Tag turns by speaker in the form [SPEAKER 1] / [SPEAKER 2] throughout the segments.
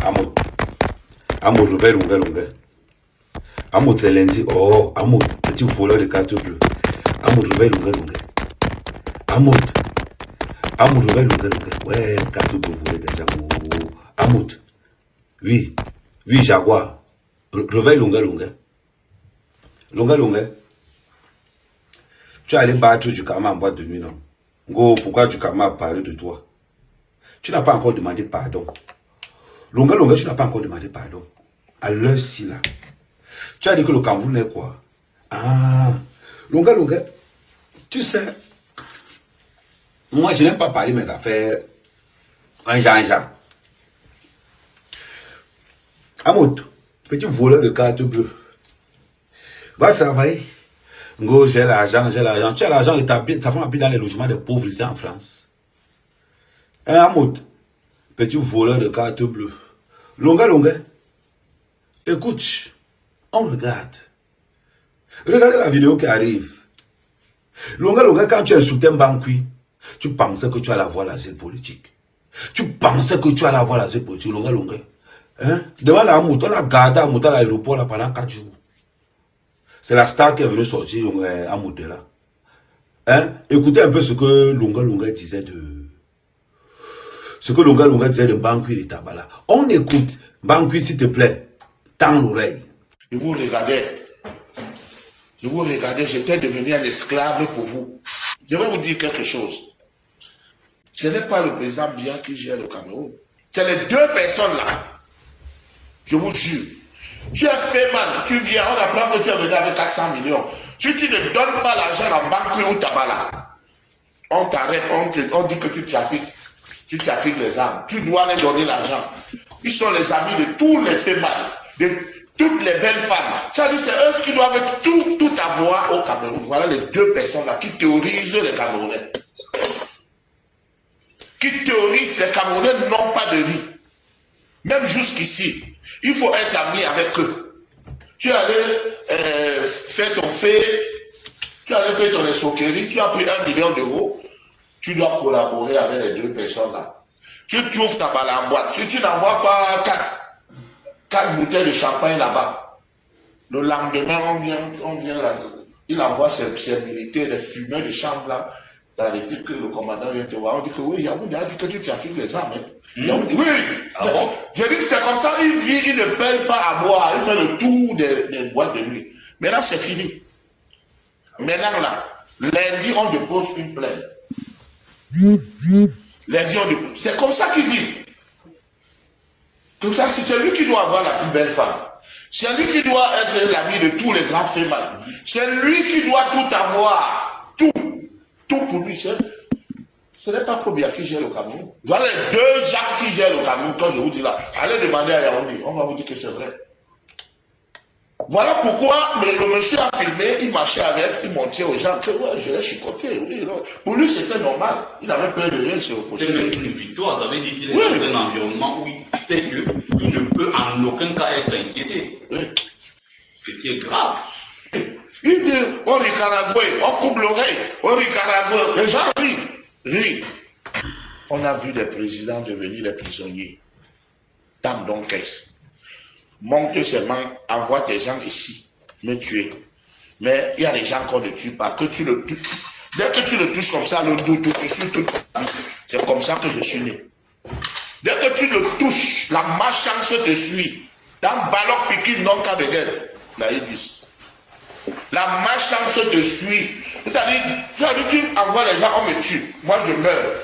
[SPEAKER 1] Amoud. Amoud, Roubaix. Amoud, c'est lundi. Oh, Amoud, petit voleur de carte bleue. Amoud, Roubaix. Amoud. Amoud, Roubaix. Ouais, carte bleue volée déjà. Oh. Amoud. Oui. Oui, Jaguar. Roubaix. Longue. Tu es allé battre du karma en boîte de nuit, non? Go, pourquoi du karma a parlé de toi? Tu n'as pas encore demandé pardon. Longue, tu n'as pas encore demandé pardon. À l'heure-ci, là. Tu as dit que le Cameroun est quoi? Ah, Longue, tu sais, moi je n'aime pas parler mes affaires. Un Jean. Amoud, petit voleur de carte bleue. Va travailler. Go, j'ai l'argent. Tu as l'argent et ta femme habite dans les logements des pauvres ici en France. Hein, Amoud, petit voleur de carte bleue. Longue, écoute, on regarde. Regardez la vidéo qui arrive. Longue, quand tu insultais Mbankwi, tu pensais que tu allais avoir l'asile politique. Tu pensais que tu allais avoir l'asile politique, Longue. Hein? Devant la Amoud, on a gardé Amoud à l'aéroport là, pendant 4 jours. C'est la star qui est venue sortir Amoud là. Hein? Écoutez un peu ce que Longue disait de... Ce que Longue disait de Mbankwi et de Tabala. On écoute. Mbankwi, s'il te plaît, tends l'oreille.
[SPEAKER 2] Je vous regardais, j'étais devenu un esclave pour vous. Je vais vous dire quelque chose. Ce n'est pas le président Biya qui gère le Cameroun. C'est les deux personnes là. Je vous jure. Tu as fait mal, tu viens, on apprend que tu es venu avec 400 millions. Si tu ne donnes pas l'argent à Mbankwi ou Tabala, on t'arrête, on dit que tu trafiques les armes. Tu dois les donner l'argent. Ils sont les amis de tous les fémales, de toutes les belles femmes. Ça dit, c'est eux qui doivent tout avoir au Cameroun. Voilà les deux personnes là qui théorisent les Camerounais. Qui théorisent les Camerounais n'ont pas de vie. Même jusqu'ici, il faut être ami avec eux. Tu allais faire ton fait, tu allais faire ton escroquerie, tu as pris 1 million d'euros, tu dois collaborer avec les deux personnes là. Tu trouves ta balle en boîte. Si tu n'envoies pas 4 bouteilles de champagne là-bas, le lendemain, on vient là. Il envoie ses militaires, les fumeurs de chambre là, d'arrêter que le commandant vient te voir. On dit que oui, Yaoundé a dit que tu trafiques les armes. Yaoundé, oui. Ah bon? J'ai dit que c'est comme ça, il vit, il ne paye pas à boire, il fait le tour des boîtes de nuit. Maintenant, c'est fini. Maintenant, là, lundi, on dépose une plainte. C'est comme ça qu'il vit. Tout ça, c'est lui qui doit avoir la plus belle femme. C'est lui qui doit être l'ami de tous les grands fémales. C'est lui qui doit tout avoir. Tout pour lui. Ce n'est pas Probia qui gère le Cameroun. Voilà les deux gens qui gèrent le Cameroun. Quand je vous dis là, allez demander à Yaoundé. On va vous dire que c'est vrai. Voilà pourquoi le monsieur a filmé, il marchait avec, il montrait aux gens que ouais, je l'ai chicoté. Oui, pour lui, c'était normal. Il avait peur de rien se reprocher.
[SPEAKER 3] C'est une victoire, ça veut dire qu'il est dans un environnement où il sait qu'il ne peut en aucun cas être inquiété. Oui. Ce qui est grave.
[SPEAKER 2] Il dit, oh Nicaragua, on coupe l'oreille, oh Nicaragua, les gens rient. On a vu des présidents devenir des prisonniers. Dans donc caisse. Monte seulement, envoie des gens ici, me tuer. Mais il y a des gens qu'on ne tue pas, que tu le touches. Dès que tu le touches comme ça, le doute, c'est comme ça que je suis né. Dès que tu le touches, la malchance te suit. Dans ballon piqué, non qu'à gueule, la ibis. La malchance te suit. C'est-à-dire, tu envoies les gens, on me tue. Moi, je meurs.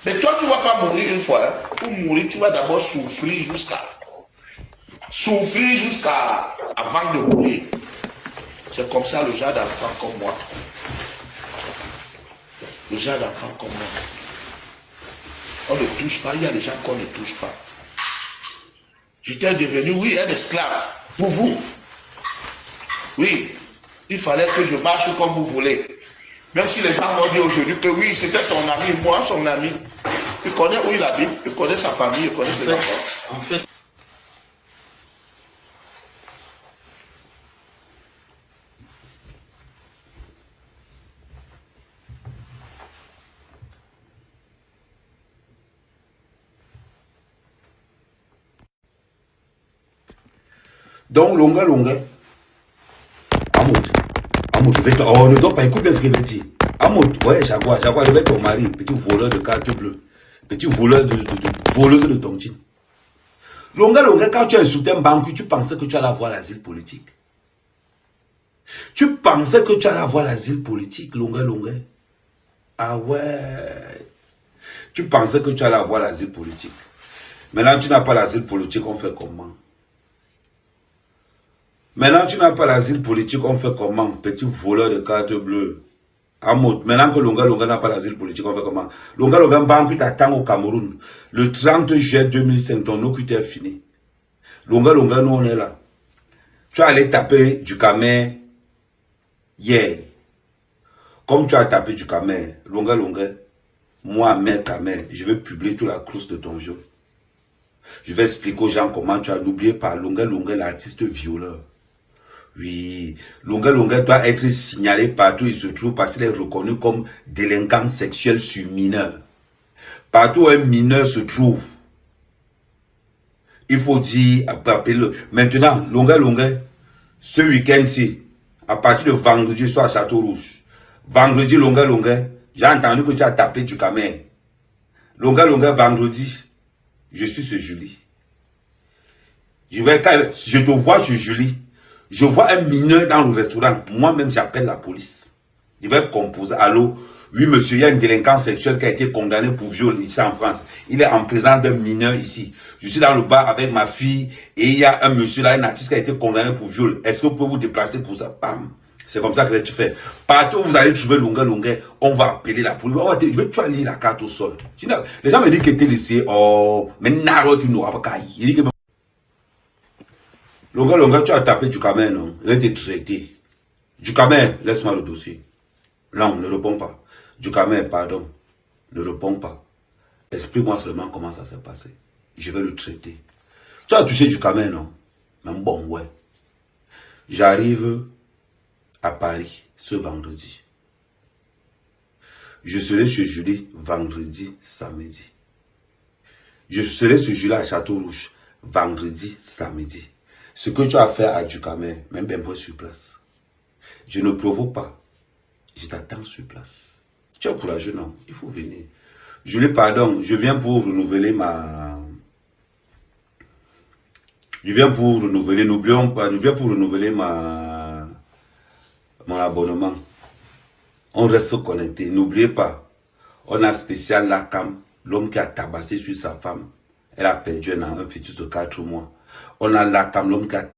[SPEAKER 2] Mais toi, tu ne vas pas mourir une fois. Hein. Pour mourir, tu vas d'abord souffrir jusqu'à avant de mourir. C'est comme ça le genre d'enfant comme moi. Le genre d'enfant comme moi. On ne touche pas, il y a des gens qu'on ne touche pas. J'étais devenu, oui, un esclave. Pour vous. Oui. Il fallait que je marche comme vous voulez. Même si les gens m'ont dit aujourd'hui que oui, c'était son ami, moi son ami. Il connaît où il habite, il connaît sa famille, il connaît ses enfants.
[SPEAKER 3] En fait,
[SPEAKER 1] Donc, longa. Amoud, je vais te... Oh, ne dois pas écouter bien ce qu'il veut dire. Amoud, ouais, Jaguar, je vais ton mari, petit voleur de carte bleue. Petit voleur voleuse de tontine. Longa, quand tu as insulté un banquier, tu pensais que tu allais avoir l'asile politique. Tu pensais que tu allais avoir l'asile politique, longa. Ah ouais. Tu pensais que tu allais avoir l'asile politique. Maintenant, tu n'as pas l'asile politique, on fait comment? Maintenant, tu n'as pas l'asile politique, on fait comment? Petit voleur de carte bleue. Amoud, maintenant que Longa n'a pas l'asile politique, on fait comment? Longa, banque t'attend au Cameroun. Le 30 juillet 2005, ton OQT est fini. Longa, nous on est là. Tu es allé taper du Camer hier. Comme tu as tapé du Camer, Longa, moi, mère Camer, je vais publier toute la croûte de ton viol. Je vais expliquer aux gens comment tu as. N'oubliez pas, Longa, l'artiste violeur. Oui, Longa doit être signalé partout où il se trouve parce qu'il est reconnu comme délinquant sexuel sur mineur. Partout où un mineur se trouve, il faut dire, appeler-le. Maintenant, Longa, ce week-end-ci, à partir de vendredi, soir à Château-Rouge. Vendredi, Longa, j'ai entendu que tu as tapé du Camer. Longa, vendredi, je suis ce Julie. Je te vois chez Julie. Je vois un mineur dans le restaurant. Moi-même, j'appelle la police. Il va composer. Allô? Oui, monsieur, il y a un délinquant sexuel qui a été condamné pour viol ici en France. Il est en présence d'un mineur ici. Je suis dans le bar avec ma fille et il y a un monsieur là, un artiste qui a été condamné pour viol. Est-ce que vous pouvez vous déplacer pour ça? Bam. C'est comme ça que tu fais. Partout où vous allez trouver Longa, on va appeler la police. Je vais tu aller la carte au sol. Les gens me disent que tu es laissé. Oh, mais Naro, tu n'auras pas caillé. Il dit que Longa, tu as tapé du Camer, non? Il a été traité. Du Camer, laisse-moi le dossier. Non, ne réponds pas. Du Camer, pardon. Ne réponds pas. Explique-moi seulement comment ça s'est passé. Je vais le traiter. Tu as touché du Camer, non? Même bon, ouais. J'arrive à Paris ce vendredi. Je serai chez Julie vendredi, samedi. Je serai chez Julie à Château-Rouge vendredi, samedi. Ce que tu as fait à Ducamer, même bien moi sur place. Je ne provoque pas. Je t'attends sur place. Tu es courageux, non? Il faut venir. Julie, pardon, je viens pour renouveler ma... n'oublions pas, je viens pour renouveler mon abonnement. On reste connecté. N'oubliez pas, on a spécial Lakam, l'homme qui a tabassé sur sa femme. Elle a perdu un fœtus de 4 mois. On a Lakam, l'homme qui a